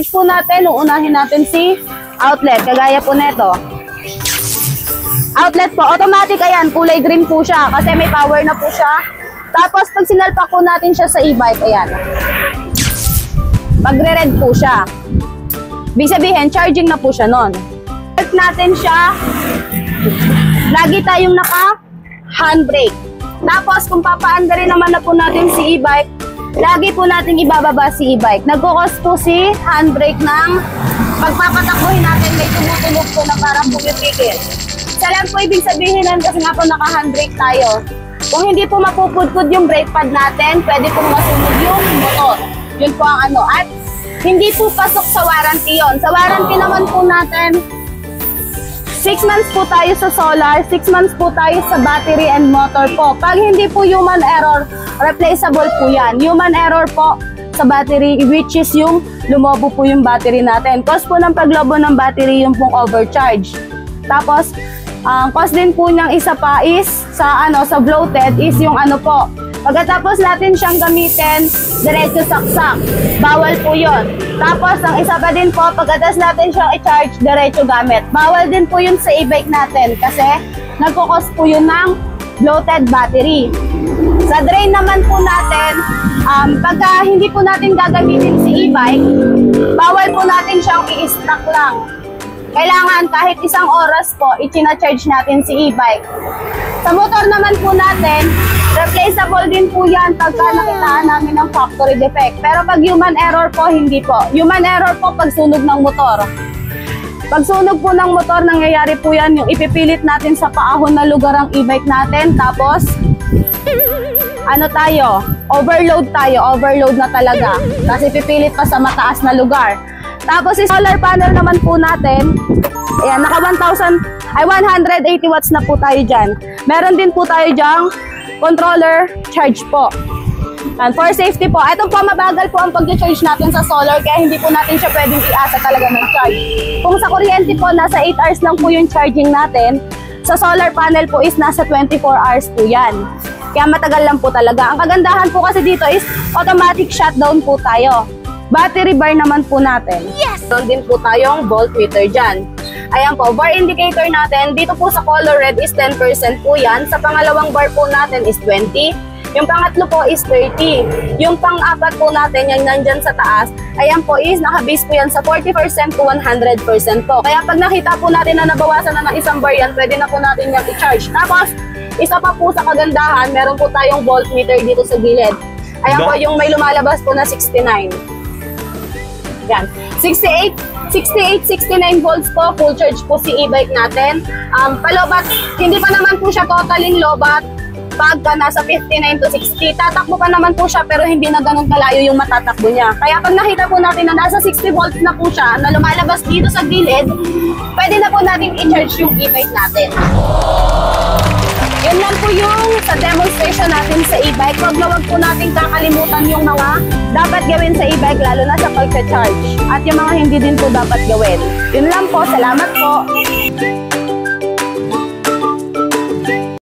charge po natin, uunahin natin si outlet. Kagaya po neto. Outlet po, automatic ayan, kulay green po siya kasi may power na po siya. Tapos pag sinalpak po natin siya sa e-bike, ayan. Magre-red po siya. Ibig sabihin, charging na po siya nun. Start natin siya. Lagi tayong naka-handbrake. Tapos, kung papaanda rin naman na po natin si e-bike, lagi po natin ibababa si e-bike. Nagkukos po si handbrake ng pagpapatakbuhin natin, may tumutulog po na parang pumipigil. Isa lang po ibig sabihin nun kasi nga po naka-handbrake tayo. Kung hindi po mapupudpud yung brake pad natin, pwede po masunog yung motor. Yun po ang ano. At hindi po pasok sa warranty yun. Sa warranty naman po natin, 6 months po tayo sa solar, 6 months po tayo sa battery and motor po. Pag hindi po human error, replaceable po yan. Human error po sa battery, which is yung lumobo po yung battery natin. Cause po ng paglobo ng battery yung pong overcharge. Tapos, cause din po niyang isa pa is sa bloated is yung po. Pagkatapos natin siyang gamitin, diretso saksak. Bawal po yun. Tapos, ang isa pa din po, pagkatapos natin siyang i-charge, diretso gamit. Bawal din po yun sa e-bike natin kasi nagkukos po yun ng bloated battery. Sa drain naman po natin, pagka hindi po natin gagamitin si e-bike, bawal po natin siyang i-stack lang. Kailangan kahit isang oras po, i-charge natin si e-bike. Sa motor naman po natin, replaceable din po yan pagka nakitaan namin ng factory defect. Pero pag human error po, hindi po. Human error po pag sunog ng motor. Pag sunog po ng motor, nangyayari po yan yung ipipilit natin sa paahon na lugar ang e-bike natin. Tapos, overload na talaga. Kasi pipilit pa sa mataas na lugar. Tapos, si solar panel naman po natin, ayan, naka 180 watts na po tayo dyan. Meron din po tayo dyang controller charge po. And for safety po, ito po mabagal po ang pag-charge natin sa solar kaya hindi po natin siya pwedeng iasa talaga ng charge. Kung sa kuryente po, nasa 8 hours lang po yung charging natin. Sa solar panel po is nasa 24 hours po yan. Kaya matagal lang po talaga. Ang kagandahan po kasi dito is automatic shutdown po tayo. Battery bar naman po natin. Yes! Meron din po tayong voltmeter dyan. Ayan po, bar indicator natin, dito po sa color red is 10% po yan. Sa pangalawang bar po natin is 20. Yung pangatlo po is 30. Yung pang-apat po natin, yung nandyan sa taas, ayan po is nakabase po yan sa 40% to 100% po. Kaya pag nakita po natin na nabawasan na ng isang bar yan, pwede na po natin yung i-charge. Tapos, isa pa po sa kagandahan, meron po tayong voltmeter dito sa gilid. Ayan po yung may lumalabas po na 69. Yan. 68, 69 volts po, full charge po si e-bike natin. Palobat, hindi pa naman po siya totaling lobat. Pagka nasa 59 to 60, tatakbo pa naman po siya pero hindi na ganun kalayo yung matatakbo niya. Kaya pag nakita po natin na nasa 60 volts na po siya, na lumalabas dito sa gilid, pwede na po natin i-charge yung e-bike natin. Yun lang po yung sa demonstration natin sa e-bike. Wag po natin kakalimutan yung mga dapat gawin sa e-bike, lalo na sa pagcha-charge. At yung mga hindi din po dapat gawin. Yun lang po. Salamat po.